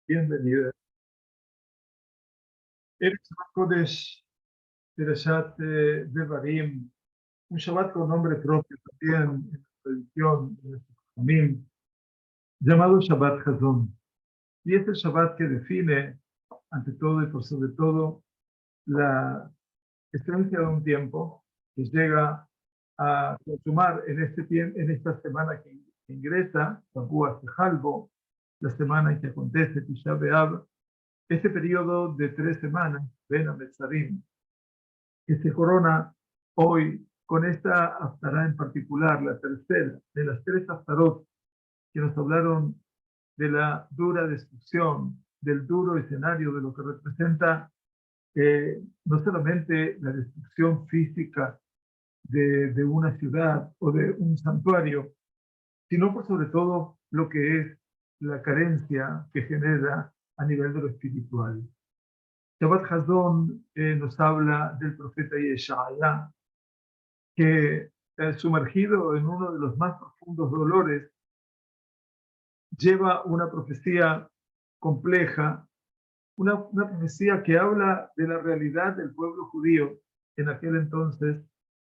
Bienvenida. Eres Kodesh, Perashat Devarim, un Shabbat con nombre propio también en la tradición, en nuestro Jajamim, llamado Shabbat Hazón. Y es el Shabbat que define, ante todo y por sobre todo, la esencia de un tiempo que llega a consumar en este tiempo, en esta semana que ingresa, Tabúa Sejalbo, la semana en que acontece Tisha B'Av, este periodo de 3 semanas, Ben Ametzarim, que se corona hoy con esta haftará en particular, la tercera de las tres haftarot que nos hablaron de la dura destrucción, del duro escenario de lo que representa no solamente la destrucción física de una ciudad o de un santuario, sino por sobre todo lo que es la carencia que genera a nivel de lo espiritual. Shabbat Hazón nos habla del profeta Yeshaya, que sumergido en uno de los más profundos dolores, lleva una profecía compleja, una profecía que habla de la realidad del pueblo judío en aquel entonces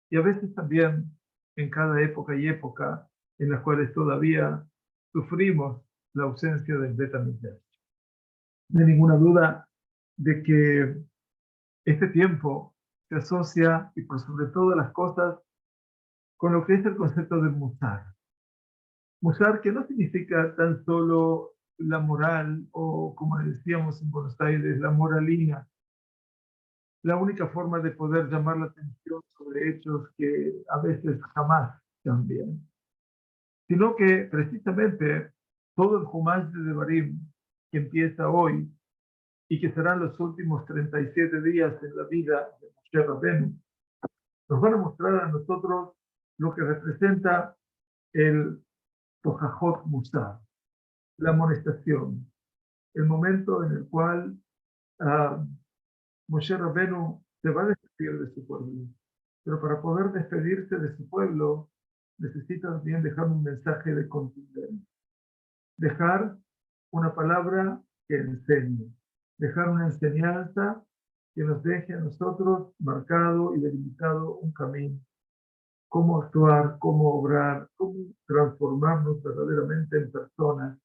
y a veces también en cada época y época en las cuales todavía sufrimos la ausencia del Bet HaMikdash. No hay ninguna duda de que este tiempo se asocia, y por sobre todas las cosas, con lo que es el concepto de Musar. Musar que no significa tan solo la moral o, como decíamos en Buenos Aires, la moralina, la única forma de poder llamar la atención sobre hechos que a veces jamás cambian, sino que precisamente todo el Humash de Devarim que empieza hoy y que serán los últimos 37 días en la vida de Moshe Rabbeinu, nos van a mostrar a nosotros lo que representa el Tojajot Musar, la amonestación, el momento en el cual Moshe Rabbeinu se va a despedir de su pueblo. Pero para poder despedirse de su pueblo, necesita también dejar un mensaje de contundencia, dejar una palabra que enseñe, dejar una enseñanza que nos deje a nosotros marcado y delimitado un camino, cómo actuar, cómo obrar, cómo transformarnos verdaderamente en personas,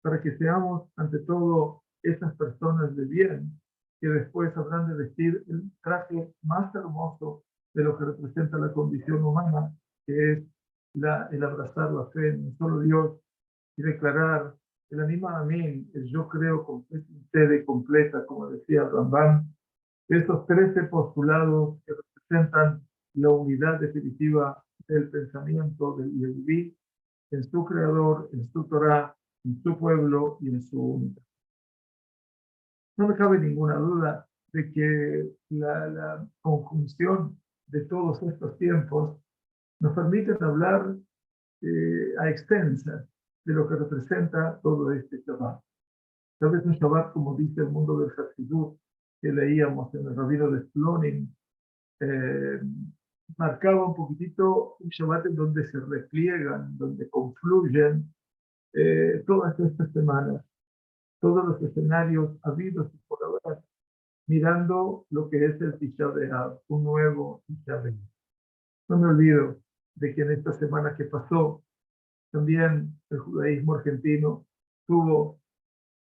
para que seamos ante todo esas personas de bien que después habrán de vestir el traje más hermoso de lo que representa la condición humana, que es el abrazar la fe en un solo Dios y declarar el anima a mí, el yo creo completa y completa, como decía Rambam, esos 13 postulados que representan la unidad definitiva del pensamiento del Yehudí en su creador, en su Torah, en su pueblo y en su unidad. No me cabe ninguna duda de que la conjunción de todos estos tiempos nos permite hablar a extensas de lo que representa todo este Shabbat. Tal vez un Shabbat, como dice el mundo del Hasidut, que leíamos en el Rabino de Slonim, marcaba un poquitito un Shabbat en donde se repliegan, donde confluyen todas estas semanas, todos los escenarios habidos y por haber, mirando lo que es el Tisha B'Av, un nuevo Tisha B'Av. No me olvido de que en esta semana que pasó, también el judaísmo argentino tuvo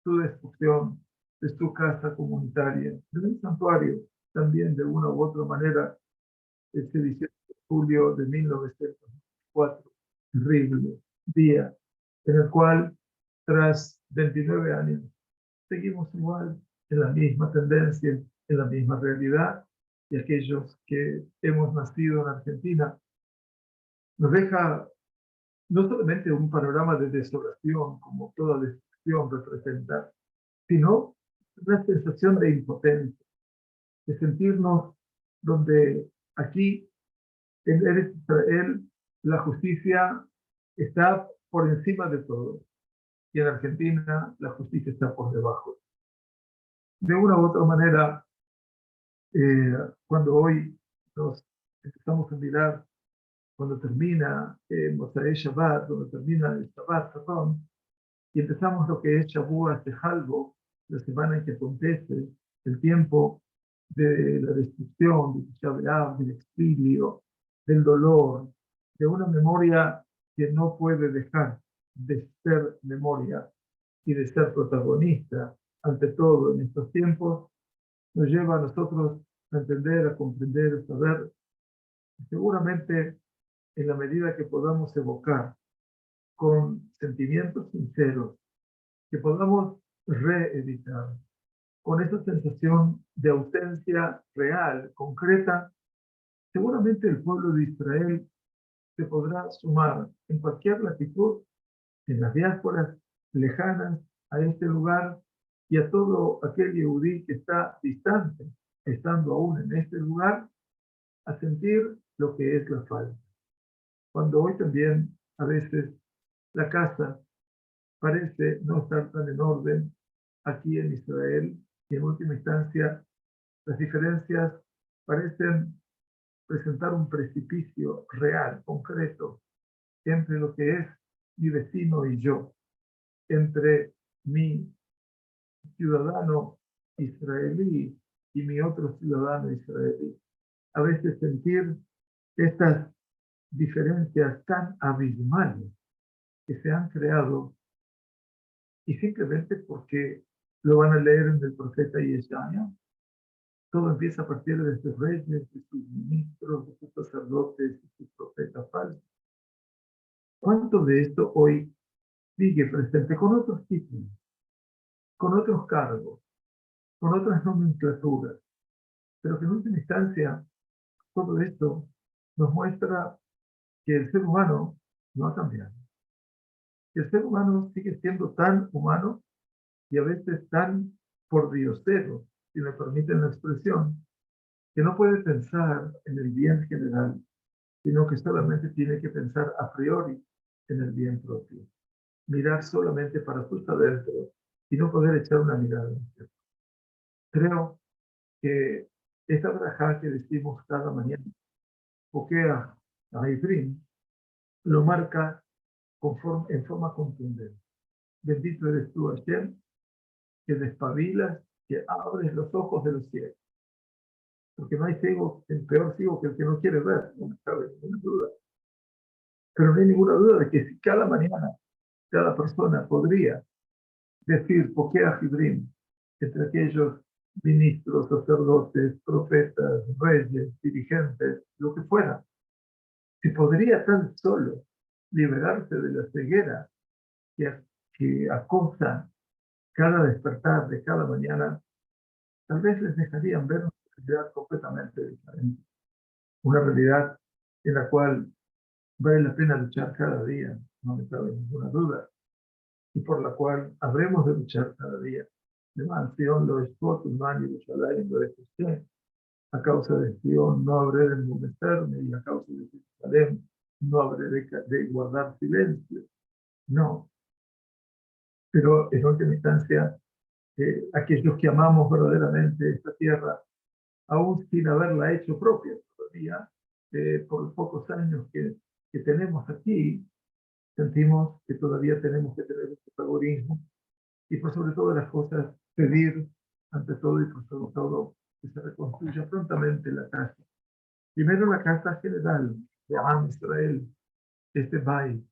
su destrucción de su casa comunitaria, de un santuario, también de una u otra manera, ese 18 de julio de 1904, terrible día, en el cual, tras 29 años, seguimos igual, en la misma tendencia, en la misma realidad, y aquellos que hemos nacido en Argentina, nos deja no solamente un panorama de desolación, como toda destrucción representa, sino una sensación de impotencia, de sentirnos donde aquí en Eretz Israel la justicia está por encima de todo, y en Argentina la justicia está por debajo. De una u otra manera, cuando hoy nos empezamos a mirar, cuando termina Mosai Shabbat, cuando termina el Shabbat, perdón, y empezamos lo que es Shavuot Tejalvo, la semana en que acontece el tiempo de la destrucción, de Tisha B'Av, del exilio, del dolor, de una memoria que no puede dejar de ser memoria y de ser protagonista ante todo en estos tiempos, nos lleva a nosotros a entender, a comprender, a saber, seguramente en la medida que podamos evocar con sentimientos sinceros, que podamos reeditar con esa sensación de ausencia real, concreta, seguramente el pueblo de Israel se podrá sumar en cualquier latitud, en las diásporas lejanas a este lugar y a todo aquel yehudí que está distante, estando aún en este lugar, a sentir lo que es la falta. Cuando hoy también a veces la casa parece no estar tan en orden aquí en Israel y en última instancia las diferencias parecen presentar un precipicio real, concreto, entre lo que es mi vecino y yo, entre mi ciudadano israelí y mi otro ciudadano israelí. A veces sentir estas diferencias tan abismales que se han creado y simplemente porque lo van a leer en el profeta Yesaya. Todo empieza a partir de sus reyes, de sus ministros, de sus sacerdotes, de sus profetas falsos. ¿Cuánto de esto hoy sigue presente con otros títulos, con otros cargos, con otras nomenclaturas? Pero que en última instancia todo esto nos muestra que el ser humano no ha cambiado. Que el ser humano sigue siendo tan humano y a veces tan pordiosero, si me permiten la expresión, que no puede pensar en el bien general, sino que solamente tiene que pensar a priori en el bien propio. Mirar solamente para sus adentro y no poder echar una mirada en el cielo. Creo que esta braja que decimos cada mañana, Pokea a Ibrim, lo marca en forma contundente. Bendito eres tú, Hashem, que despabilas, que abres los ojos de los ciegos. Porque no hay ciego, el peor ciego que el que no quiere ver, no me cabe ninguna duda. Pero no hay ninguna duda de que si cada mañana cada persona podría decir, Pokea Ibrim, entre aquellos ministros, sacerdotes, profetas, reyes, dirigentes, lo que fuera, si podría tan solo liberarse de la ceguera que acosa cada despertar de cada mañana, tal vez les dejarían ver una realidad completamente diferente. Una realidad en la cual vale la pena luchar cada día, no me cabe ninguna duda, y por la cual habremos de luchar cada día. A causa de Sion no habré de enmudecerme y a causa de Jerusalén no habré de guardar silencio. No, pero en última instancia, aquellos que amamos verdaderamente esta tierra, aún sin haberla hecho propia todavía, por los pocos años que tenemos aquí, sentimos que todavía tenemos que tener un protagonismo y por sobre todas las cosas pedir ante todo y por sobre todo que se reconstruya prontamente la casa. Primero la casa general de Am Israel, este Bait,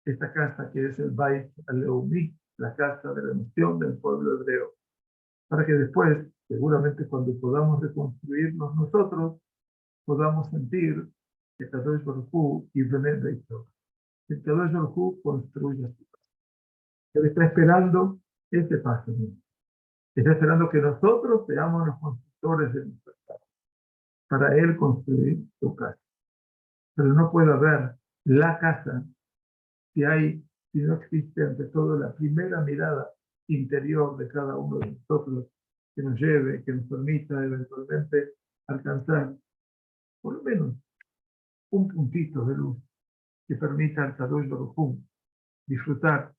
esta casa que es el Bait Aleumí, la casa de la nación del pueblo hebreo, para que después, seguramente cuando podamos reconstruirnos nosotros, podamos sentir que Kadosh Baruj Hu y Benet Beito, que Kadosh Baruj Hu construya su casa. Él está esperando ese paso. Está esperando que nosotros seamos los constructores de nuestra casa, para Él construir su casa. Pero no puede haber la casa si no existe ante todo la primera mirada interior de cada uno de nosotros que nos lleve, que nos permita eventualmente alcanzar por lo menos un puntito de luz que permita al Kadosh Baruj Hu disfrutar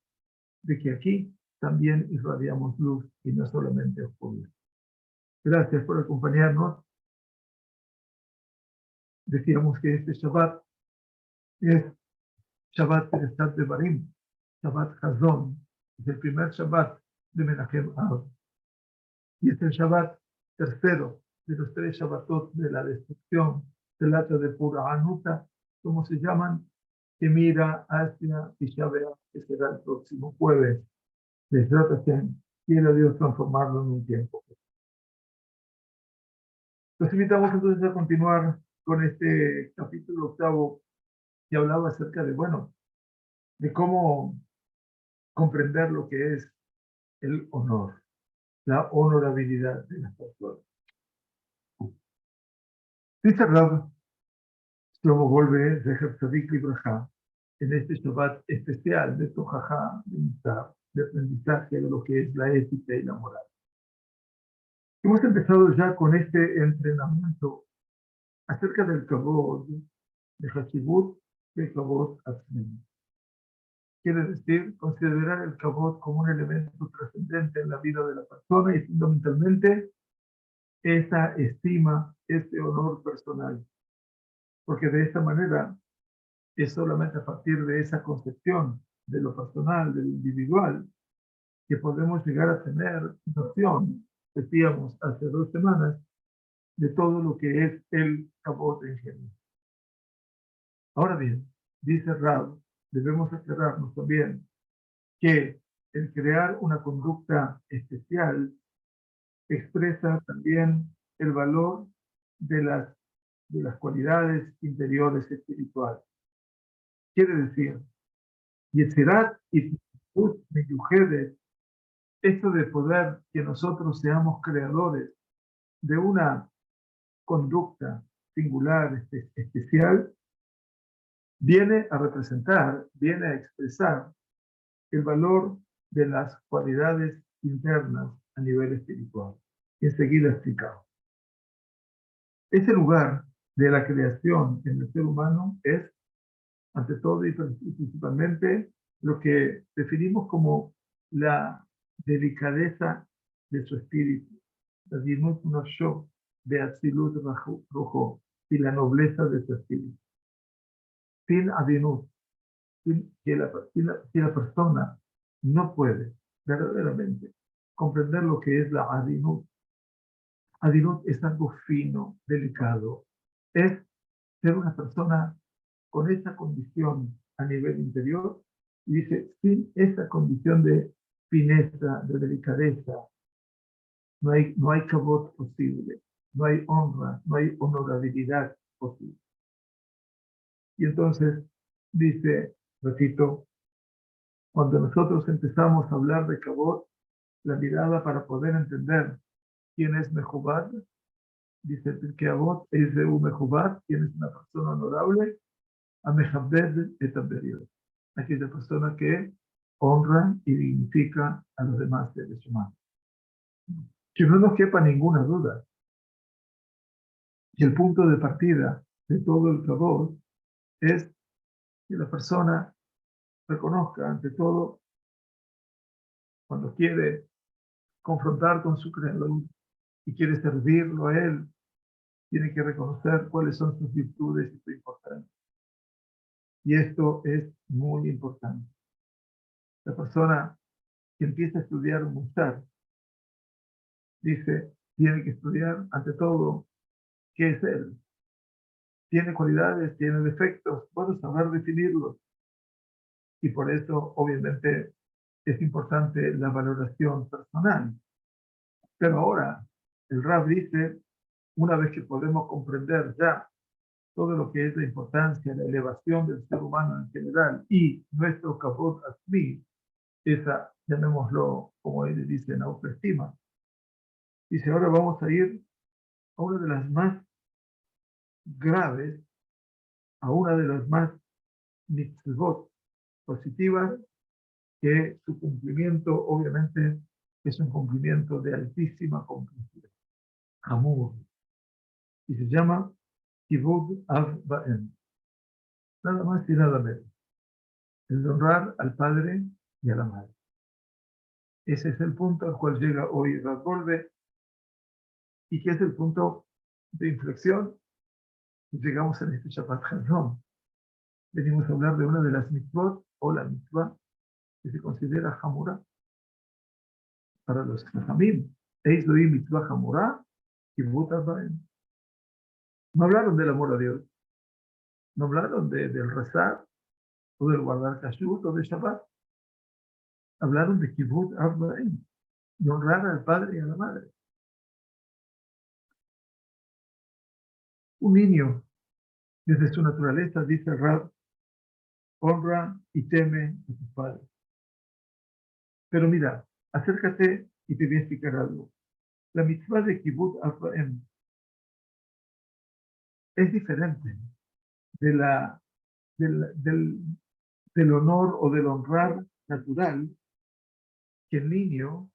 de que aquí también irradiamos luz y no solamente oscuridad. Gracias por acompañarnos. Decíamos que este Shabbat es Shabbat Peresat de Barim, Shabbat Hazón, Es el primer Shabbat de Menachem Av. Y es el Shabbat tercero de los 3 Shabbatot de la destrucción del acto de Pura Anuta, como se llaman, que mira hacia Tisha B'Av, que será el próximo jueves. Les trata que quiera Dios transformarlo en un tiempo. Los invitamos entonces a continuar con este capítulo 8 que hablaba acerca de, bueno, de cómo comprender lo que es el honor, la honorabilidad de las personas. Dice Rab Shlomo Wolbe de Tzadik y Braja en este Shabbat especial de Tojajá, de aprendizaje de lo que es la ética y la moral. Hemos empezado ya con este entrenamiento acerca del Kavod, de Hashibut, de Kavod Atzmim. Quiere decir, considerar el Kavod como un elemento trascendente en la vida de la persona y fundamentalmente esa estima, ese honor personal. Porque de esta manera es solamente a partir de esa concepción de lo personal, de lo individual, que podemos llegar a tener noción, decíamos hace 2 semanas, de todo lo que es el Kavod en general. Ahora bien, dice Rab, debemos aclararnos también que el crear una conducta especial expresa también el valor de las cualidades interiores espirituales. Quiere decir, Yetzerat y Tzniut Meyujedet, esto de poder que nosotros seamos creadores de una conducta singular, especial, viene a representar, viene a expresar el valor de las cualidades internas a nivel espiritual. Y enseguida explicamos. Ese lugar de la creación en el ser humano es, ante todo y principalmente, lo que definimos como la delicadeza de su espíritu, la dinut nafsho de Atzilut Rojo, y la nobleza de su espíritu. Sin adinut, si la persona no puede verdaderamente comprender lo que es la adinut. Adinut es algo fino, delicado. Es ser una persona con esa condición a nivel interior. Y dice, sin esa condición de fineza, de delicadeza, no hay kavod posible, no hay honra, no hay honorabilidad posible. Y entonces dice, repito, cuando nosotros empezamos a hablar de kavod, la mirada para poder entender quién es Mejubad, dice que Avot es de un Mejubad, quién es una persona honorable, a Mejabed et Aberiot, aquella persona que honra y dignifica a los demás seres humanos. Que no nos quepa ninguna duda, que el punto de partida de todo el Kavod es que la persona reconozca ante todo, cuando quiere confrontar con su creador y quiere servirlo a él, tiene que reconocer cuáles son sus virtudes y su importancia. Y esto es muy importante. La persona que empieza a estudiar un Musar, dice, tiene que estudiar ante todo qué es él. Tiene cualidades, tiene defectos, puedo saber definirlos. Y por eso, obviamente, es importante la valoración personal. Pero ahora, el Rab dice, una vez que podemos comprender ya todo lo que es la importancia, la elevación del ser humano en general y nuestro Kavod Atzmi, esa, llamémoslo como él dice, en autoestima. Dice, ahora vamos a ir a una de las más graves, a una de las más mitzvot positivas, que su cumplimiento obviamente es un cumplimiento de altísima complejidad, amor, y se llama Kibud Av Ba'em. Nada más y nada menos. El de honrar al padre y a la madre. Ese es el punto al cual llega hoy Rab Wolbe, y que es el punto de inflexión. Llegamos en este Shabbat Hazón. Venimos a hablar de una de las mitzvot, o la mitzvah, que se considera hamura para los Jajamim. Eis loí mitzvah hamura y butas baem. No hablaron del amor a Dios, no hablaron del rezar o del guardar kashrut o de Shabbat. Hablaron de kibbutz baem, de honrar al padre y a la madre. Un niño, desde su naturaleza, dice Rab, honra y teme a sus padres. Pero mira, acércate y te voy a explicar algo. La mitzvah de kibbutz baem es diferente de del honor o del honrar natural que el niño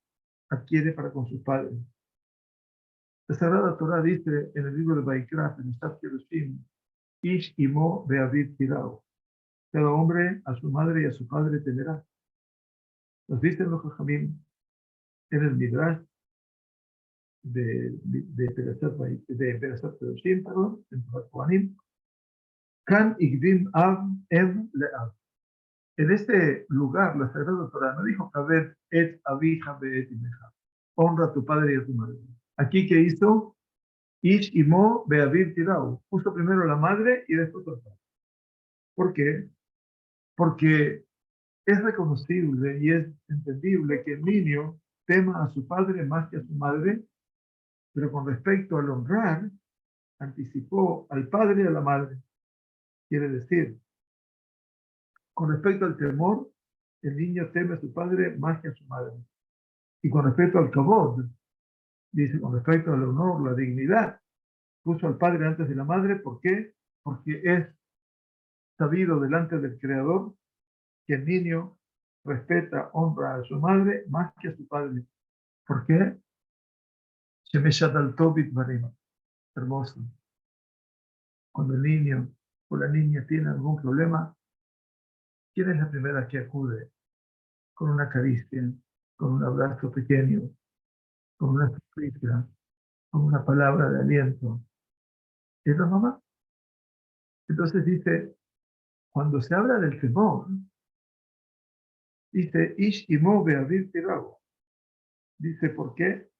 adquiere para con sus padres. La Sagrada Torah dice en el libro de Vaikra, en Shaf Kedoshim, Ish imo beavid tirao. Cada hombre a su madre y a su padre temerá. Nos dicen los Jajamim en el Midrash de Perashat Kedoshim, perdón, en Kohanim, Kan igdim av ev le'av. En este lugar, la Sagrada Torah no dijo Kaved et avija be'et imeja. Honra a tu padre y a tu madre. Aquí, ¿qué hizo? Ish imo be'avid tirau. Puso primero la madre y después el padre. ¿Por qué? Porque es reconocible y es entendible que el niño tema a su padre más que a su madre, pero con respecto al honrar, anticipó al padre y a la madre. Quiere decir, con respecto al temor, el niño teme a su padre más que a su madre. Y con respecto al kabod, dice, con respecto al honor, la dignidad, puso al padre antes de la madre. ¿Por qué? Porque es sabido delante del Creador que el niño respeta, honra a su madre más que a su padre. ¿Por qué? Hermoso. Cuando el niño o la niña tiene algún problema, ¿quién es la primera que acude? Con una caricia, con un abrazo pequeño, con una sonrisa, con una palabra de aliento. ¿Es la mamá? Entonces dice, cuando se habla del temor, dice, Ish imo be'aviv tirago. Dice, ¿por qué?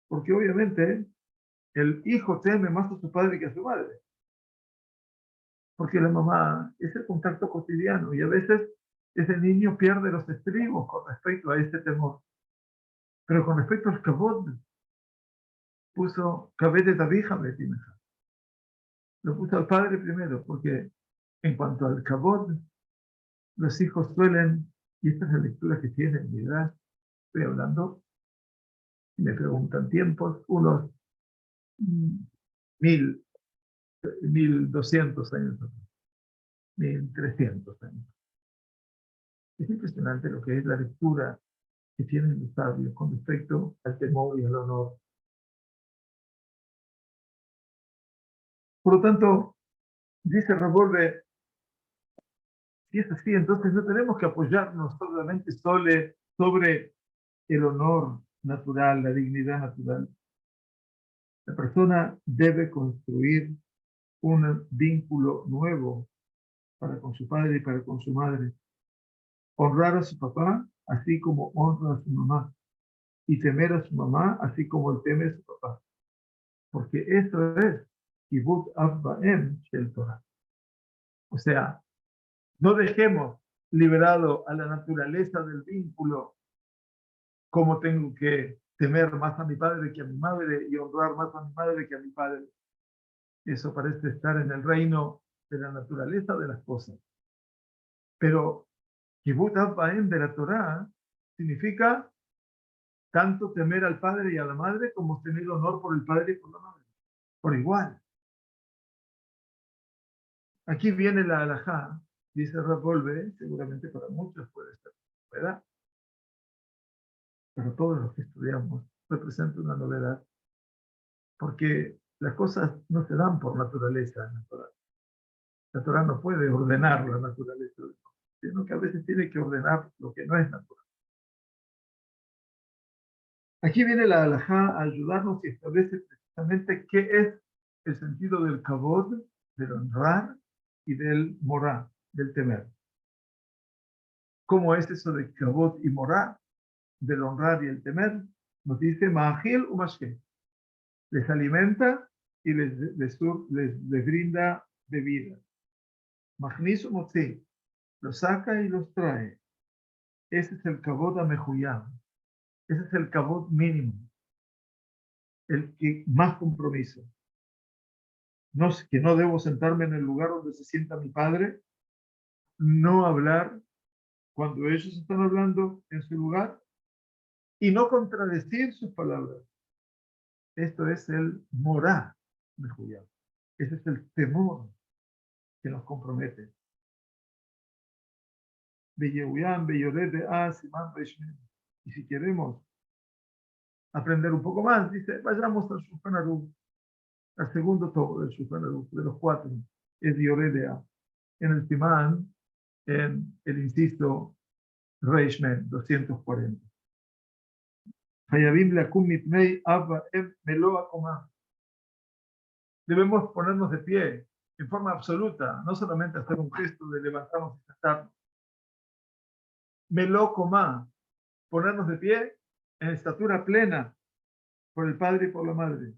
Porque obviamente el hijo teme más a su padre que a su madre. Porque la mamá es el contacto cotidiano y a veces ese niño pierde los estribos con respecto a este temor. Pero con respecto al kabod, puso kabed de tabija betimeja. Lo puso al padre primero, porque en cuanto al kabod, los hijos suelen, y esta es la lectura que tiene en mi edad, estoy hablando, y me preguntan tiempos, unos 1200 años atrás, 1300 años. Es impresionante lo que es la lectura que tienen los sabios con respecto al temor y al honor. Por lo tanto, dice Revolve, si es así, entonces no tenemos que apoyarnos solamente sobre el honor natural, la dignidad natural. La persona debe construir un vínculo nuevo para con su padre y para con su madre. Honrar a su papá, así como honra a su mamá. Y temer a su mamá, así como él teme a su papá. Porque eso es Kibbutz Av Baem Shel Torah. O sea, no dejemos liberado a la naturaleza del vínculo como tengo que temer más a mi padre que a mi madre y honrar más a mi madre que a mi padre. Eso parece estar en el reino de la naturaleza de las cosas. Pero Kibbutz Av Baem de la Torah significa tanto temer al padre y a la madre como tener honor por el padre y por la madre. Por igual. Aquí viene la halajá, dice Rapolve, seguramente para muchos puede ser, ¿verdad? Para todos los que estudiamos representa una novedad, porque las cosas no se dan por naturaleza en la Torah. La Torah no puede ordenar la naturaleza, sino que a veces tiene que ordenar lo que no es natural. Aquí viene la halajá a ayudarnos y establece precisamente qué es el sentido del kabod, del honrar y del morá, del temer. ¿Cómo es eso de Kavod y Morá, del honrar y el temer? Nos dice Ma'ajil u Mashke. Les alimenta y les brinda bebida. Magnis u Motzi. Los saca y los trae. Ese es el Kavod Amejuyam. Ese es el Kavod mínimo. El que más compromiso. No, que no debo sentarme en el lugar donde se sienta mi padre, no hablar cuando ellos están hablando en su lugar y no contradecir sus palabras. Esto es el morá de Judá. Ese es el temor que nos compromete. Y si queremos aprender un poco más, dice, vayamos al Shulchan Aruch, al segundo tomo del Shulchan Aruch, de los 4, es Yoredea, en el Simán, en el inciso Reishman 240. Hayabim lakum mitmei abba meloa koma. Debemos ponernos de pie en forma absoluta, no solamente hacer un gesto de levantarnos y sentarnos. Melo koma, ponernos de pie en estatura plena por el padre y por la madre.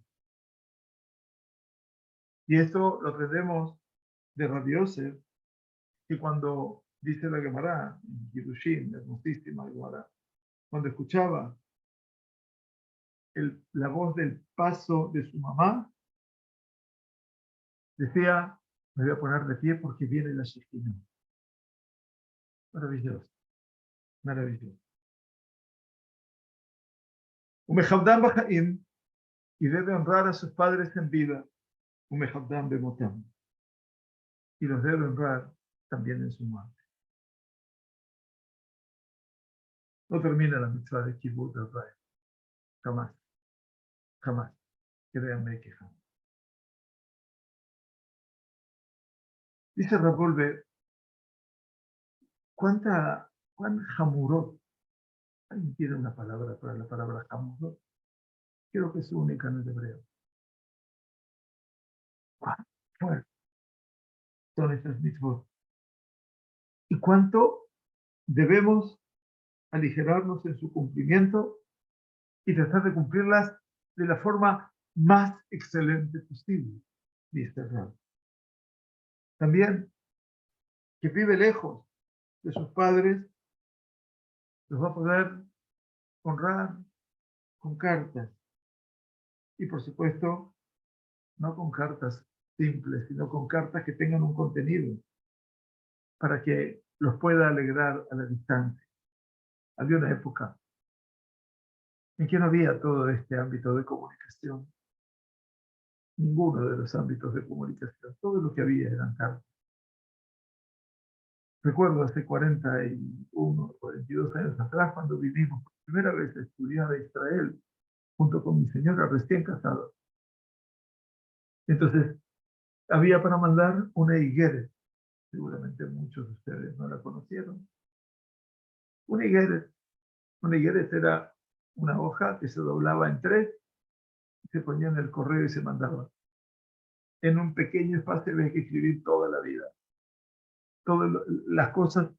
Y esto lo aprendemos de Rabbi Yosef, que cuando dice la Gemara, en Kiddushin, hermosísima Gemara, cuando escuchaba la voz del paso de su mamá, decía, me voy a poner de pie porque viene la Shekinah. Maravilloso, maravilloso. Umejabdam bajaim, y debe honrar a sus padres en vida. Umejabdam bemotam, y los debe honrar también en su muerte. No termina la mitzvah de Kibbutz del Rey. Jamás, jamás. Créanme que jamás. Dice Rabolve, ¿cuán jamurot? ¿Alguien tiene una palabra para la palabra jamurot? Creo que es única en el hebreo. ¿Cuán fuertes son estas mitzvot? ¿Y cuánto debemos aligerarnos en su cumplimiento y tratar de cumplirlas de la forma más excelente posible? Dice Rab. También, que vive lejos de sus padres, los va a poder honrar con cartas. Y por supuesto, no con cartas simples, sino con cartas que tengan un contenido para que los pueda alegrar a la distancia. Había una época en que no había todo este ámbito de comunicación, ninguno de los ámbitos de comunicación, todo lo que había eran cartas. Recuerdo hace 41, 42 años atrás, cuando vinimos por primera vez a estudiar a Israel, junto con mi señora recién casada. Entonces, había para mandar una higuera. Seguramente muchos de ustedes no la conocieron. Una higuera era una hoja que se doblaba en 3, se ponía en el correo y se mandaba. En un pequeño espacio había que escribir toda la vida, todas las cosas.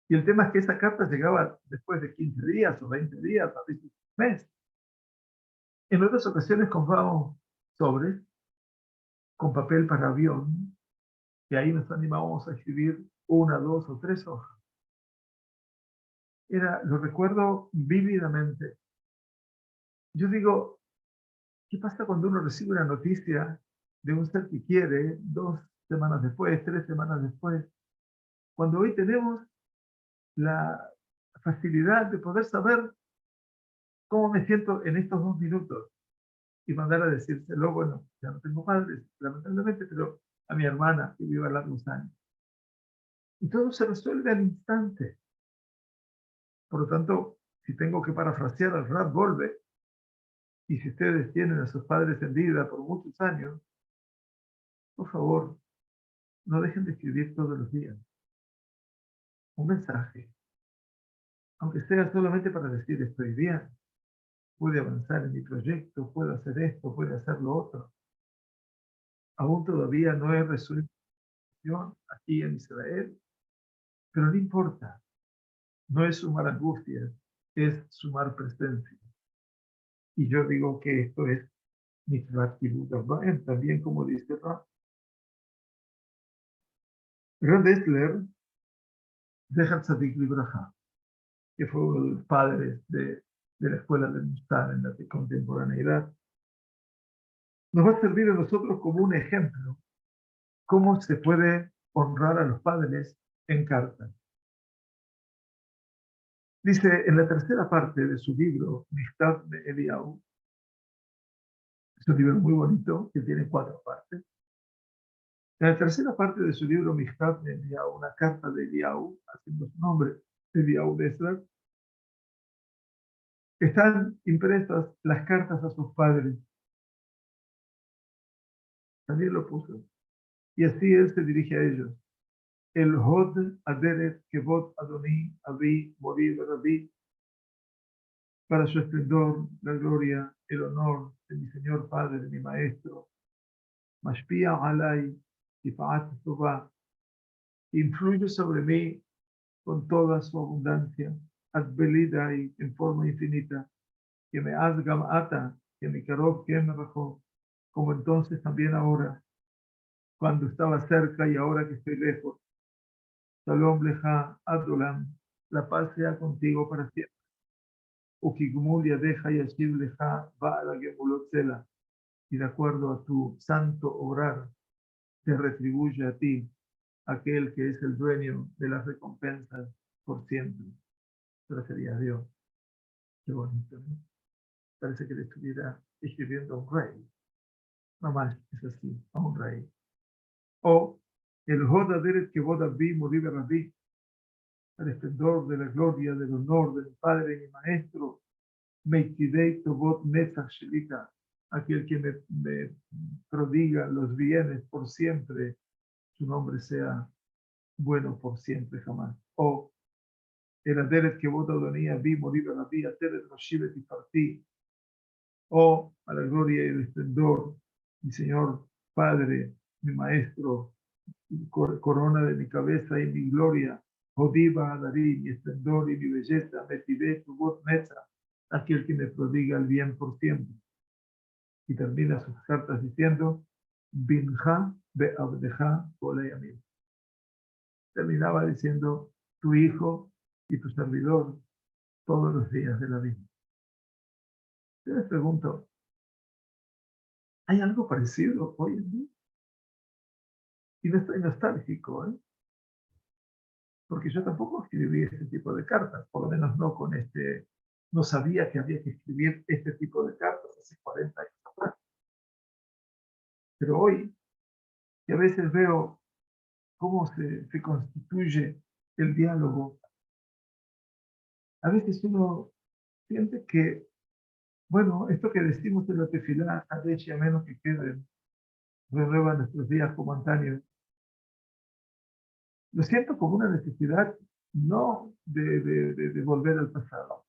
Y el tema es que esa carta llegaba después de 15 días o 20 días, a veces un mes. En otras ocasiones comprábamos sobres con papel para avión, y ahí nos animábamos a escribir 1, 2 o 3 hojas. Lo recuerdo vívidamente. Yo digo, ¿qué pasa cuando uno recibe una noticia de un ser que quiere 2 semanas después, 3 semanas después? Cuando hoy tenemos la facilidad de poder saber cómo me siento en estos 2 minutos y mandar a decírselo, bueno, ya no tengo padres, lamentablemente, pero a mi hermana que vive a largos años. Y todo se resuelve al instante. Por lo tanto, si tengo que parafrasear al Rab Golbe, y si ustedes tienen a sus padres en vida por muchos años, por favor, no dejen de escribir todos los días un mensaje, aunque sea solamente para decir estoy bien, pude avanzar en mi proyecto, puedo hacer esto, puedo hacer lo otro. Aún todavía no he resuelto aquí en Israel, pero no importa. no es sumar angustias, es sumar presencia. Y yo digo que esto es mitzvah kibud av va'em, también como dice Rab. Rab Dessler, Zecher Tzadik Libraja, que fue uno de los padres de la escuela de Musar en la contemporaneidad, nos va a servir a nosotros como un ejemplo cómo se puede honrar a los padres en carta. Dice en la tercera parte de su libro, Michtav de Eliyahu, es un libro muy bonito que tiene 4 partes. En la tercera parte de su libro, Michtav de Eliyahu, una carta de Eliyahu, haciendo su nombre, Eliyahu Dessler, están impresas las cartas a sus padres. También lo puso. Y así él se dirige a ellos. El Hod Aderet Kevod Adoni Avi Morí Rabbi, para su esplendor, la gloria, el honor de mi Señor Padre, de mi Maestro, Mashpia Alay, Tifat Tová, influye sobre mí con toda su abundancia, Adbelidai en forma infinita, que me azgam ata, que mi karob que me bajó, como entonces también ahora, cuando estaba cerca y ahora que estoy lejos. Shalom leja adolam, la paz sea contigo para siempre. Ukigmul yadeja yashib leja ba'ala gemulot sela, y de acuerdo a tu santo obrar, te retribuye a ti aquel que es el dueño de las recompensas por siempre. Pero sería Dios. Qué bonito, ¿no? Parece que le estuviera escribiendo a un rey. Mamá, es así, a un rey. O el Hoda Deret que Boda Vi Moribe Rabbi, el esplendor de la gloria, del honor del Padre y mi Maestro, Meitidei Tobot Netzach Shelita, aquel que me prodiga los bienes por siempre, su nombre sea bueno por siempre jamás. O el Aderet que Boda Donía Vi Moribe Rabbi, Ateret Roshivet y Partí, o a la gloria y el esplendor, mi Señor Padre, mi Maestro, corona de mi cabeza y mi gloria, Jodiba Adarí, mi esplendor y mi belleza, Metibé, tu voz mesa, aquel que me prodiga el bien por siempre. Y termina sus cartas diciendo, Binja be abdeja oleyamim. Terminaba diciendo, tu hijo y tu servidor todos los días de la vida. Yo les pregunto, ¿hay algo parecido hoy en día? Y no estoy nostálgico, ¿eh? Porque yo tampoco escribí este tipo de cartas, por lo menos no con no sabía que había que escribir este tipo de cartas hace 40 años atrás. Pero hoy, que a veces veo cómo se constituye el diálogo, a veces uno siente que, bueno, esto que decimos en la tefilá, a menos que queden, renueva nuestros días momentáneos, lo siento como una necesidad no de volver al pasado,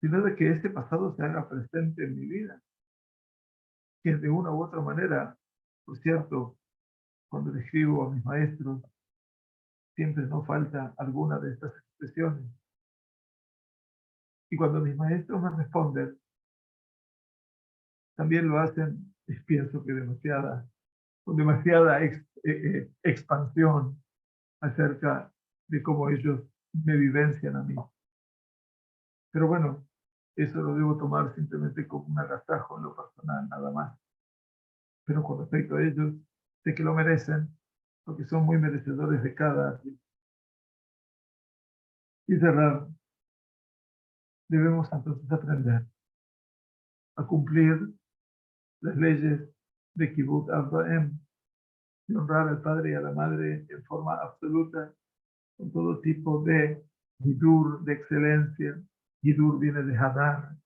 sino de que este pasado se haga presente en mi vida, que de una u otra manera, por cierto, cuando le escribo a mis maestros, siempre no falta alguna de estas expresiones. Y cuando mis maestros me responden, también lo hacen, pienso que con demasiada expansión acerca de cómo ellos me vivencian a mí. Pero bueno, eso lo debo tomar simplemente como un agasajo en lo personal, nada más. Pero con respecto a ellos, sé que lo merecen, porque son muy merecedores de cada. Y cerrar, debemos entonces aprender a cumplir las leyes de Kibbutz Av Va'em, de honrar al padre y a la madre en forma absoluta, con todo tipo de hidur, de excelencia. Hidur viene de hadar,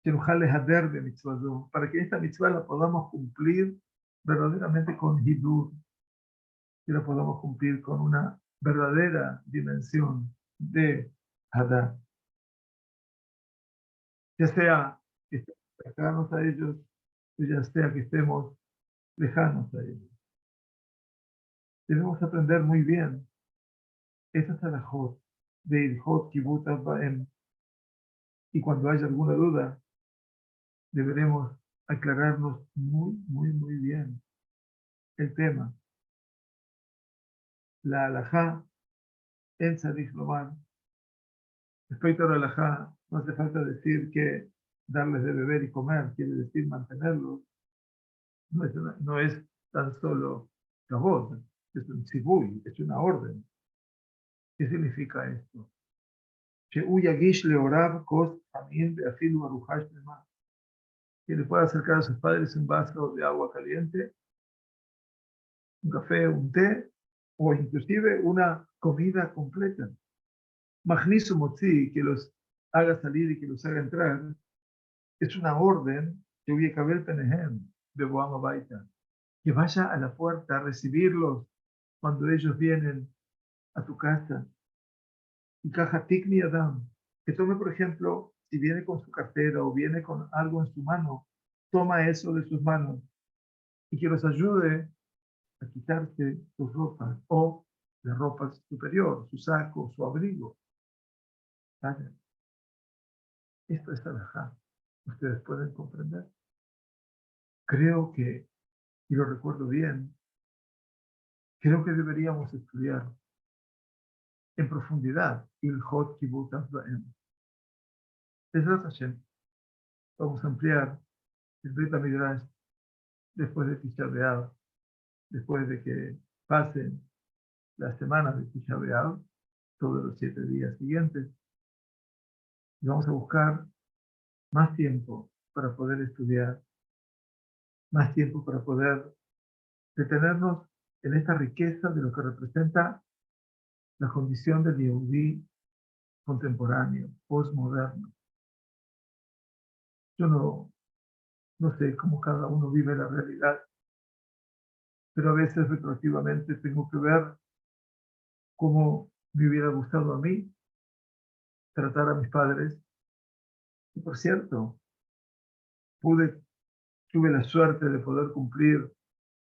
hadar de mitzvah, para que esta mitzvah la podamos cumplir verdaderamente con hidur, y la podamos cumplir con una verdadera dimensión de hadar. Ya sea que estemos cercanos a ellos, o ya sea que estemos lejanos a ellos. Debemos aprender muy bien esas alajot de Ilhot Kibbutz Baem. Y cuando haya alguna duda, deberemos aclararnos muy bien el tema. La halajá en Tzaddik Lomar. Respecto a la halajá, no hace falta decir que darles de beber y comer quiere decir mantenerlos. No es tan solo kavod, es un tzibui, es una orden. ¿Qué significa esto? Que le pueda acercar a sus padres un vaso de agua caliente, un café, un té, o inclusive una comida completa. Magnisu motzi, que los haga salir y que los haga entrar, es una orden que huye kabel penehem de Boam Baita, que vaya a la puerta a recibirlos cuando ellos vienen a tu casa. Y caja tikni adam, que tome, por ejemplo, si viene con su cartera o viene con algo en su mano, toma eso de sus manos y que los ayude a quitarse sus ropas o la ropa superior, su saco, su abrigo. ¿Vale? Esto es alajá. Ustedes pueden comprender. Creo que, y lo recuerdo bien, creo que deberíamos estudiar en profundidad Ilhot Kibbutz Baem. Ezrat Hashem. Vamos a ampliar el Beit HaMidrash después de Tisha B'Av, después de que pasen las semanas de Tisha B'Av, todos los 7 días siguientes, y vamos a buscar más tiempo para poder estudiar, más tiempo para poder detenernos en esta riqueza de lo que representa la condición del Yehudí contemporáneo, postmoderno. Yo no sé cómo cada uno vive la realidad, pero a veces retroactivamente tengo que ver cómo me hubiera gustado a mí tratar a mis padres. Y por cierto, tuve la suerte de poder cumplir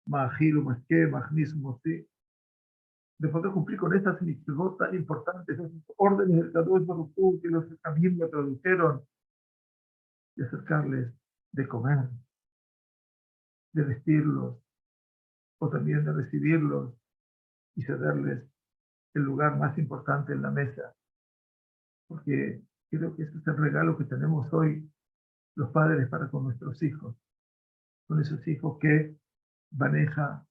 Mahilu, Masque, Magnismo, sí, de poder cumplir con estas mitzvot tan importantes, esas órdenes del Kadosh Baruj Hu que los también me tradujeron, de acercarles de comer, de vestirlos, o también de recibirlos y cederles el lugar más importante en la mesa, porque creo que ese es el regalo que tenemos hoy los padres para con nuestros hijos, con esos hijos que maneja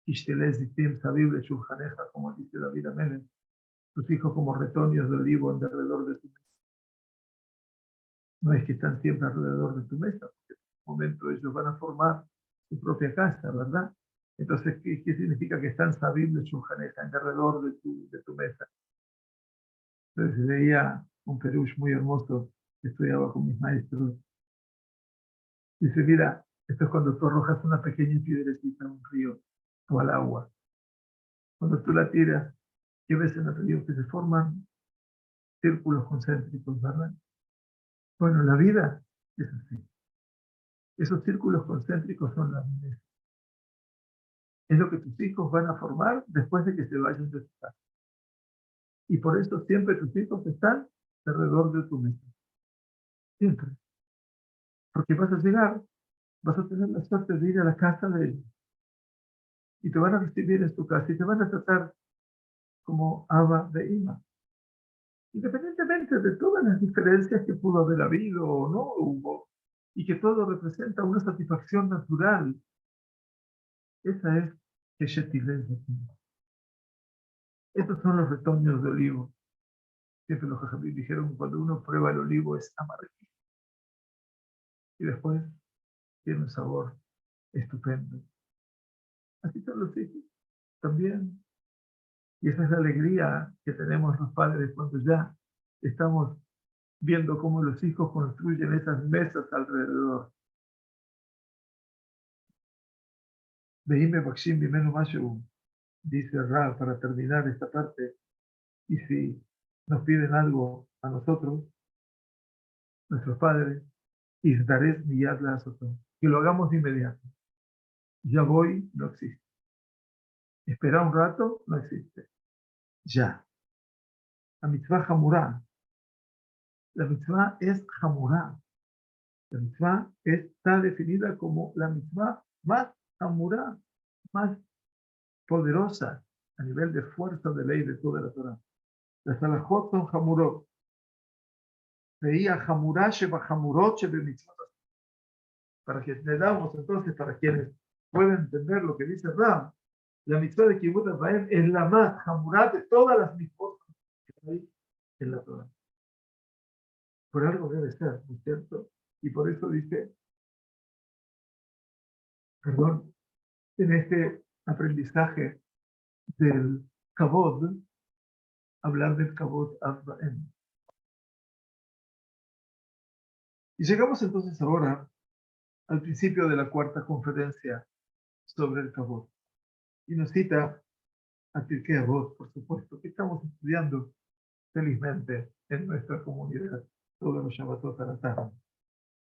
Ishtelez Ditim Sabible Shulchaneja, como dice David Amelech, tus hijos como retoños de olivo alrededor de tu mesa. No es que están siempre alrededor de tu mesa, porque en un momento ellos van a formar su propia casa, ¿verdad? Entonces, ¿qué significa que están Sabible Shulchaneja, alrededor de tu mesa? Entonces veía un perush muy hermoso que estudiaba con mis maestros. Dice, mira, esto es cuando tú arrojas una pequeña piedrecita a un río o al agua. Cuando tú la tiras, ¿qué ves en el río? Que se forman círculos concéntricos, ¿verdad? Bueno, la vida es así. Esos círculos concéntricos son la vida. Es lo que tus hijos van a formar después de que se vayan de tu casa. Y por eso siempre tus hijos están alrededor de tu mesa. Siempre. Porque vas a llegar, vas a tener la suerte de ir a la casa de ellos. Y te van a recibir en tu casa y te van a tratar como Abba de Ima. Independientemente de todas las diferencias que pudo haber habido o no hubo, y que todo representa una satisfacción natural, esa es Keshetilez. Estos son los retoños de olivo. Siempre los jajamí dijeron que cuando uno prueba el olivo es amarguísimo. Y después tiene un sabor estupendo. Así son los hijos también. Y esa es la alegría que tenemos los padres cuando ya estamos viendo cómo los hijos construyen esas mesas alrededor. Veime Bakshim Bimenu Mashu, dice Ra, para terminar esta parte. Y si nos piden algo a nosotros, nuestros padres, Isdares Miyad la Azotón, que lo hagamos de inmediato. Ya voy, no existe. Esperar un rato, no existe. Ya. la mitzvah hamurá. La mitzvah es hamurá. La mitzvah está definida como la mitzvah más hamurá, más poderosa a nivel de fuerza de ley de toda la Torah. Las halajot son hamurot. Veía hamurá sheba hamurot shebe mitzvah. Para que le damos entonces, para quienes pueden entender lo que dice Ram, la mitzvah de Kibbutz Abaem es la más hamurá de todas las mitzvot que hay en la Torah. Por algo debe ser, ¿no es cierto? Y por eso dice, perdón, en este aprendizaje del Kabod, hablar del Kabod Abaem. Y llegamos entonces ahora al principio de la cuarta conferencia sobre el Kabod. Y nos cita a Pirkei Avot, por supuesto, que estamos estudiando felizmente en nuestra comunidad todos los Shabbatot a la tarde,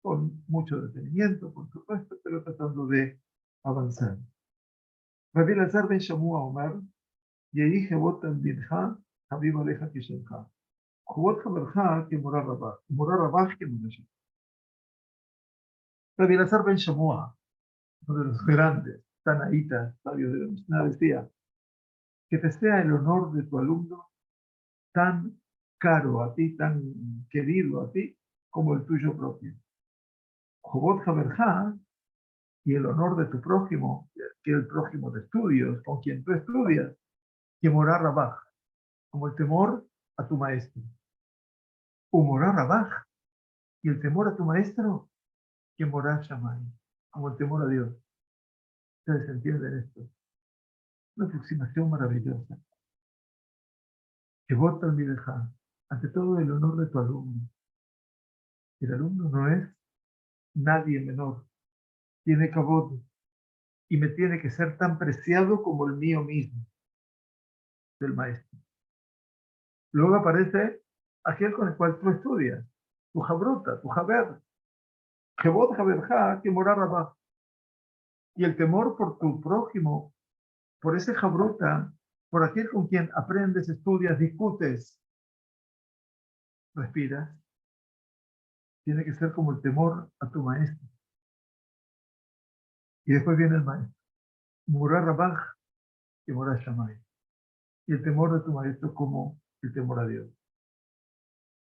con mucho detenimiento, por supuesto, pero tratando de avanzar. Rabbi Elazar ben Shamua Omar, Yehi Jevot Tamdincha, Habib Aleja Kishencha. Jevot Hamercha, Kemora Rabach, Kemora Rabach, Kemora Shem. Rabbi Elazar ben Shamua, uno de los grandes tanaítas, sabios de la Mishnah, decía, que te sea el honor de tu alumno tan caro a ti, tan querido a ti, como el tuyo propio. Jobot Haberja, y el honor de tu prójimo, que el prójimo de estudios, con quien tú estudias, que morar Rabaj, como el temor a tu maestro. Morar Rabaj, y el temor a tu maestro, que morar Shammai, como el temor a Dios. Ustedes entienden esto. Una aproximación maravillosa. Que vota mi deja, ante todo el honor de tu alumno. El alumno no es nadie menor. Tiene cabot y me tiene que ser tan preciado como el mío mismo, del maestro. Luego aparece aquel con el cual tú estudias, tu jabrota, tu jaber. Jebot jaberja, que morar abajo. Y el temor por tu prójimo, por ese jabrota, por aquel con quien aprendes, estudias, discutes, respiras, tiene que ser como el temor a tu maestro. Y después viene el maestro. Morar rabaj, que morar Shammai. Y el temor de tu maestro como el temor a Dios.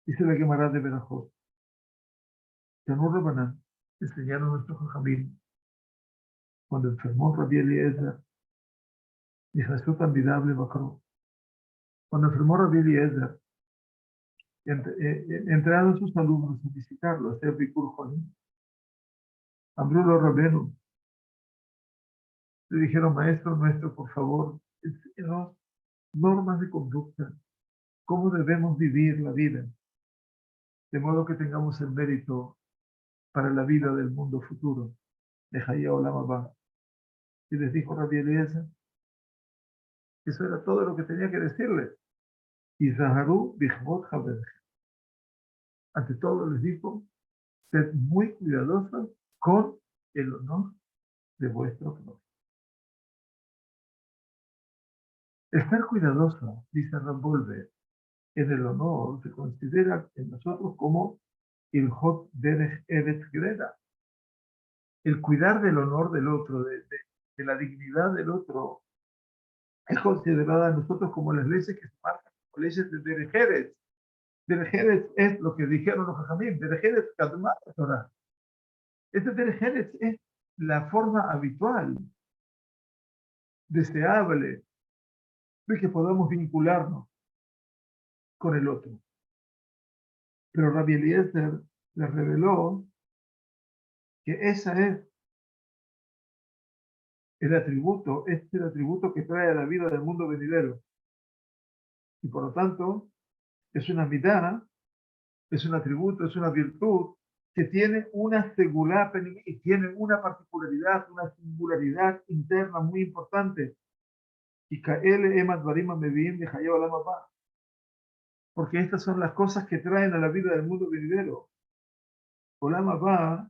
Dice la Gemara de Berajot. Tanur Rabanán enseñaron a nuestro Jajamín cuando enfermó Rabbi Eliezer y Jesús tan vidable bajó. Cuando enfermó Rabbi Eliezer, entraron sus alumnos a visitarlo, a hacer Bikur Jonim. Ambrulo Rabenu le dijeron, maestro nuestro, por favor, enséñanos normas de conducta, cómo debemos vivir la vida, de modo que tengamos el mérito para la vida del mundo futuro. De Hayá Olam Abba. Y les dijo Rabbi Eliezer, eso era todo lo que tenía que decirles. Y Zaharu Bichbot Haber. Ante todo les dijo, sed muy cuidadosos con el honor de vuestro prójimo. Estar cuidadoso, dice Rambolver, en el honor se considera en nosotros como el Hot Derech Eretz Greda. El cuidar del honor del otro, de la dignidad del otro, es considerada en nosotros como las leyes que se marcan, como leyes de Derech Eretz. Derech Eretz es lo que dijeron los Jajamim, Derech Eretz Kadmat Torah. Este Derech Eretz es la forma habitual, deseable, de que podamos vincularnos con el otro. Pero Rabbi Eliezer le reveló que ese es el atributo que trae a la vida del mundo venidero. Y por lo tanto, es una midá, es un atributo, es una virtud que tiene una segulá, y tiene una particularidad, una singularidad interna muy importante. Y Kaele Emad Barima Meviim de Hayab Olam Abba. Porque estas son las cosas que traen a la vida del mundo venidero. Olam Abba,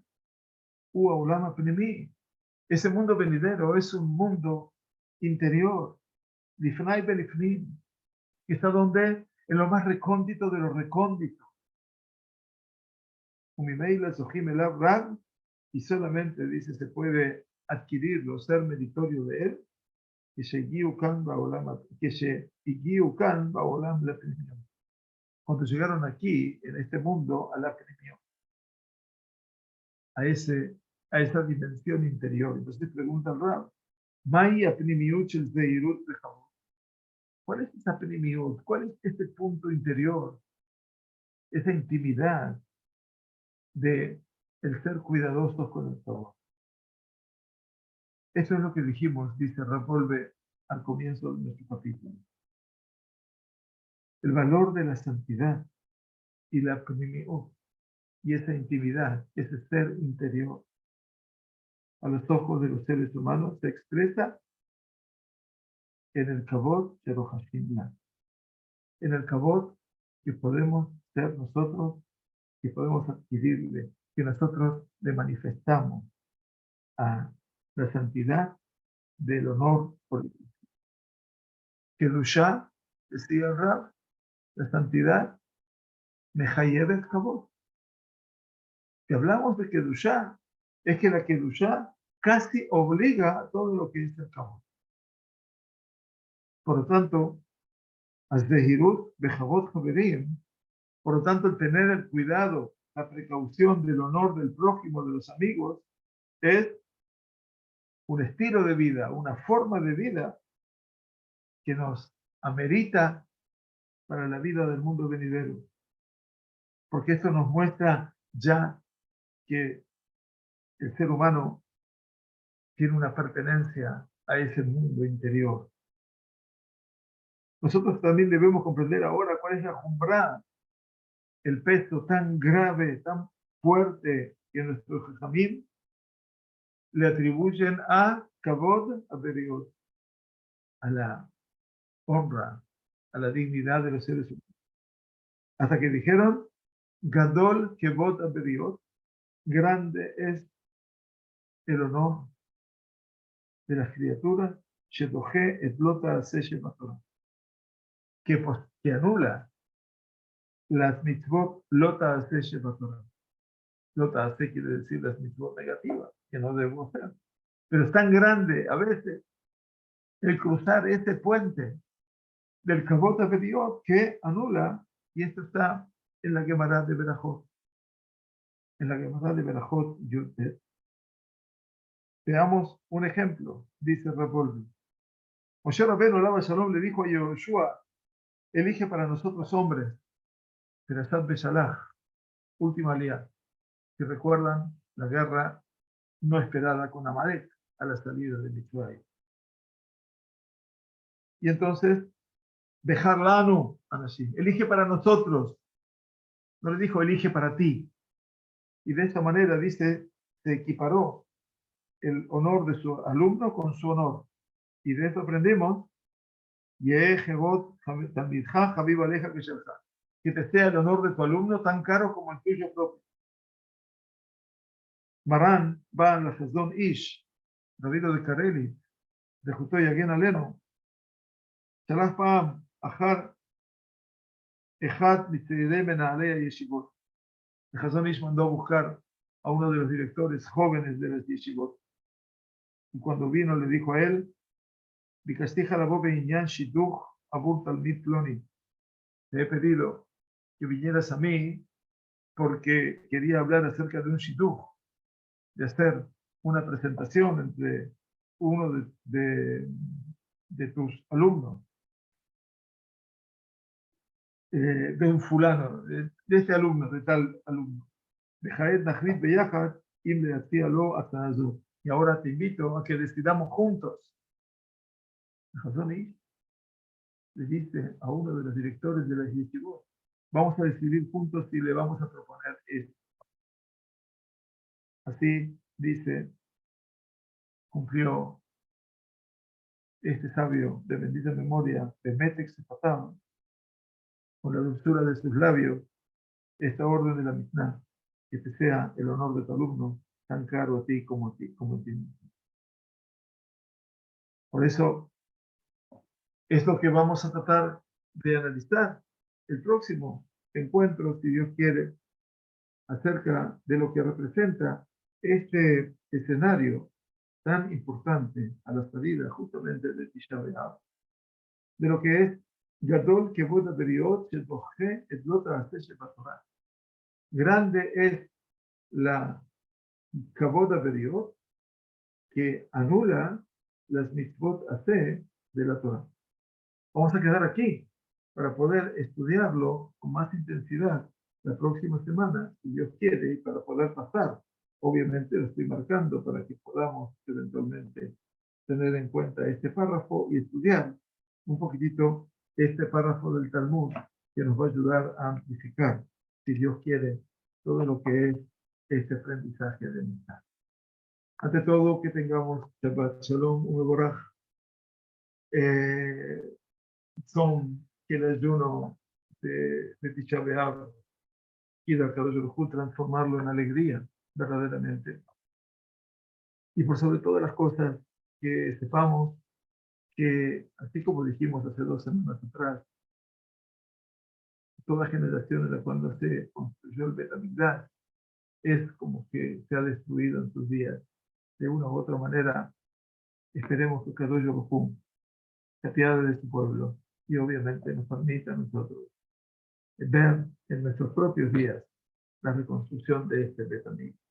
Ua Olam Pnimi. Ese mundo venidero es un mundo interior, Lifnai Belifnim, que está donde en lo más recóndito de lo recóndito. Umimeila Sohim Elav Rab, y solamente dice se puede adquirirlo, ser meritorio de él, que se cuando llegaron aquí, en este mundo, a la primión, a esa dimensión interior. Entonces pregunta al Rab, ¿cuál es esa primiut? ¿Cuál es este punto interior? Esa intimidad de el ser cuidadosos con el Torah. Eso es lo que dijimos, dice Rab Wolbe al comienzo de nuestro capítulo. El valor de la santidad y la primiut y esa intimidad, ese ser interior, a los ojos de los seres humanos, se expresa en el Kavod Sherohashimla, en el Kavod que podemos ser nosotros, que podemos adquirirle, que nosotros le manifestamos a la santidad del honor político. Kedushá, decía el Rab, la santidad, Mehayev el Kavod. Si hablamos de Kedushá, es que la Kedushá casi obliga a todo lo que es el Kavod. Por lo tanto, Azehirut Bejavot Haverim, por lo tanto, el tener el cuidado, la precaución del honor del prójimo, de los amigos, es un estilo de vida, una forma de vida que nos amerita para la vida del mundo venidero. Porque esto nos muestra ya que el ser humano tiene una pertenencia a ese mundo interior. Nosotros también debemos comprender ahora cuál es la jumbra, el peso tan grave, tan fuerte que nuestros jajamim le atribuyen a Kavod Averiot, a la honra, a la dignidad de los seres humanos. Hasta que dijeron, Gadol Kevod Averiot, grande es el honor de las criaturas, Shedoje et Lota Seshe Matorah, que anula las mitzvot Lota Seshe Matorah. Lota Seshe quiere decir las mitzvot negativas, que no debemos hacer. Pero es tan grande a veces el cruzar este puente del Kavod Averiot que anula, y esto está en la Gemara de Berajot. En la Gemara de Berajot, veamos un ejemplo, dice Rapolvi. Moshe Rabbeinu Alaba Shalom le dijo a Yoshua, elige para nosotros hombres, Perashat Beshalach, última alianza, que recuerdan la guerra no esperada con Amalek a la salida de Mitzrayim. Y entonces, dejar Lanu, Anashim, elige para nosotros, no le dijo elige para ti. Y de esta manera, dice, se equiparó el honor de su alumno con su honor. Y de esto aprendemos, que te sea el honor de tu alumno tan caro como el tuyo propio. Marán va a la Chazon Ish, David de Kareli, de Justo Yaguen Aleno, Shalach Pam, Achar, Ejat, Mitzidei Menaalei Yeshivot. El Chazon Ish mandó a buscar a uno de los directores jóvenes de las Yeshivot. Y cuando vino le dijo a él, Bikastija la bobe inyan shiduch abur talmid ploni. Te he pedido que vinieras a mí porque quería hablar acerca de un shidduch, de hacer una presentación entre uno de tus alumnos, de un fulano, de este alumno, de tal alumno. De Jaed Nachrit Beyachad, Im le hacía lo hasta Azul. Y ahora te invito a que decidamos juntos. Hazoni le dice a uno de los directores de la Yeshivot, vamos a decidir juntos si le vamos a proponer esto. Así dice, cumplió este sabio de bendita memoria, de Metex Patam, con la dulzura de sus labios, esta orden de la Mishnah, que te sea el honor de tu alumno tan caro a ti como a ti mismo. Por eso es lo que vamos a tratar de analizar el próximo encuentro, si Dios quiere, acerca de lo que representa este escenario tan importante a la salida justamente de Tisha B'Av, de lo que es Gadol Kevod Aberiot Sheboche et Lo Ta'aseh Shebatorah. Grande es la Kavod Aberiot que anula las mitzvot Aseh de la Torah. Vamos a quedar aquí para poder estudiarlo con más intensidad la próxima semana, si Dios quiere, y para poder pasar. Obviamente lo estoy marcando para que podamos eventualmente tener en cuenta este párrafo y estudiar un poquitito este párrafo del Talmud que nos va a ayudar a amplificar, si Dios quiere, todo lo que es este aprendizaje de mitad. Ante todo, que tengamos Shabbat Shalom, Umeborach, son que el ayuno de Tisha B'Av y de Akadosh Baruj Hu transformarlo en alegría, verdaderamente. Y por sobre todas las cosas, que sepamos que, así como dijimos hace 2 semanas atrás, toda generación en la cual se construyó el Bet Hamikdash es como que se ha destruido en sus días. De una u otra manera, esperemos que Akadosh Baruj Hu se apiade de su pueblo y obviamente nos permita a nosotros ver en nuestros propios días la reconstrucción de este Bet Hamikdash.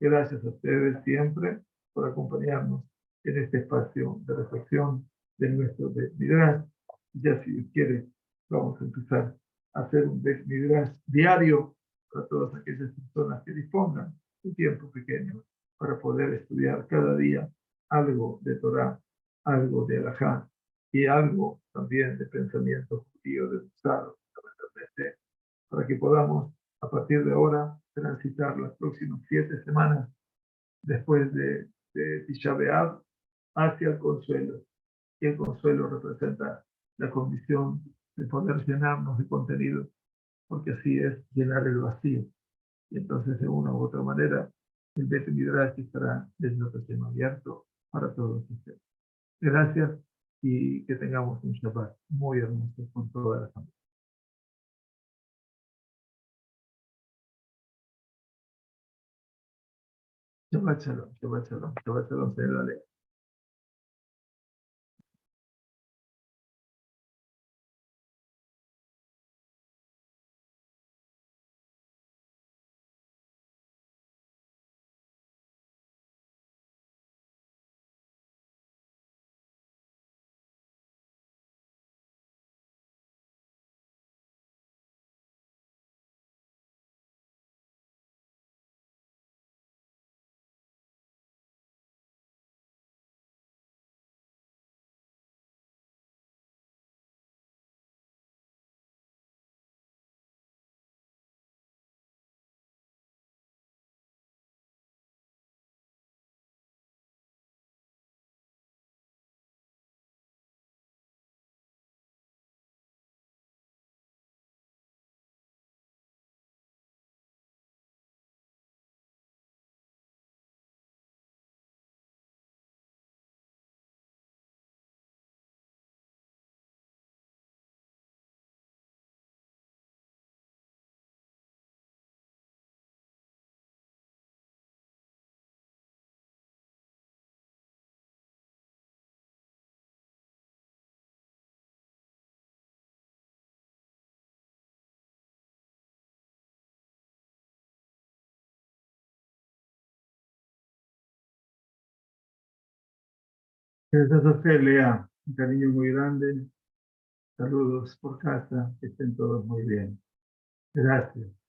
Gracias a ustedes siempre por acompañarnos en este espacio de reflexión de nuestro Bet Midrash. Ya si Dios quiere, vamos a empezar a hacer un Bet Midrash diario para todas aquellas personas que dispongan un tiempo pequeño para poder estudiar cada día algo de Torah, algo de Alajá y algo también de pensamiento judío de Musar, fundamentalmente, para que podamos a partir de ahora transitar las próximas 7 semanas después de Tisha B'Av hacia el consuelo. Y el consuelo representa la condición de poder llenarnos de contenido, porque así es llenar el vacío. Y entonces, de una u otra manera, el Bet Midrash estará desde ocasión abierto para todos ustedes. Gracias y que tengamos un Shabbat muy hermoso con toda la familia. Shabbat Shalom, Shabbat Shalom, Shabbat Shalom, señor Ale. Gracias a usted, Lea. Un cariño muy grande. Saludos por casa. Que estén todos muy bien. Gracias.